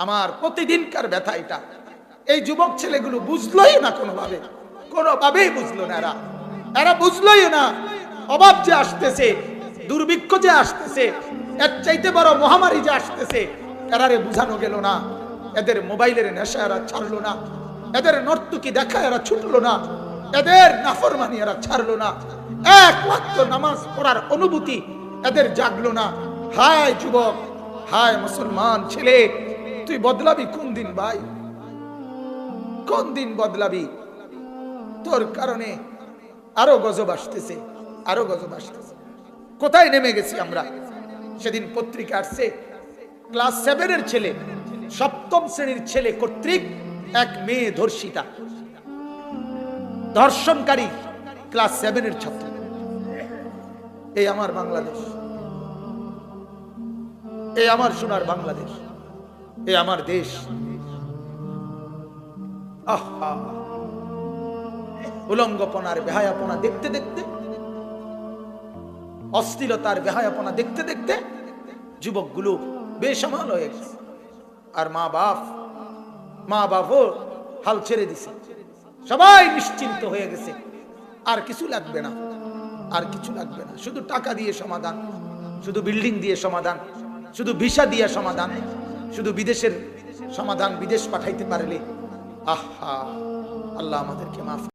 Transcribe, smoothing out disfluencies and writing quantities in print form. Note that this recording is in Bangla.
আমার প্রতিদিনকার ব্যথা এটা। এই যুবক ছেলেগুলো বুঝলোই না, কোনোভাবেই বুঝলো না। এরা বুঝলোই না অভাব যে আসতেছে, দুর্ভিক্ষ যে আসতেছে, এর চাইতে বড় মহামারী যে আসতেছে, এরারে বুঝানো গেল না। এদের মোবাইলের নেশা এরা ছাড়লো না, এদের নর্তকী দেখা এরা ছুটলো না, এদের নাফরমানি এরা ছাড়লো না, এক ওয়াক্ত নামাজ পড়ার অনুভূতি এদের জাগলো না। হায় যুবক, হায় মুসলমান ছেলে, তুই বদলাবি কোন দিন ভাই? কোন দিন বদলাবি? তোর কারণে আরো গজব আসতেছে, আরো গজব আসতেছে। কোথায় নেমে গেছি আমরা? সেদিন পত্রিকা আসছে, ক্লাস 7 এর ছেলে, 7ম শ্রেণীর ছেলে কর্তৃক এক মেয়ে ধর্ষিতা, ধর্ষণকারী ক্লাস 7 এর ছাত্র। এই আমার বাংলাদেশ, এই আমার সোনার বাংলাদেশ, এই আমার দেশ। আহা, উলঙ্গপনার বেহায়াপনা দেখতে দেখতে, অশ্লীলতার বেহায়াপনা দেখতে দেখতে যুবকগুলো বেসামাল হয়ে গেছে। আর মা বাপও হাল ছেড়ে দিছে, সবাই নিশ্চিন্ত হয়ে গেছে। আর কিছু লাগবে না, আর কিছু লাগবে না। শুধু টাকা দিয়ে সমাধান, শুধু বিল্ডিং দিয়ে সমাধান, শুধু ভিসা দিয়ে সমাধান, শুধু বিদেশের সমাধান, বিদেশ পাঠাইতে পারলে। আহা, আল্লাহ আমাদেরকে মাফ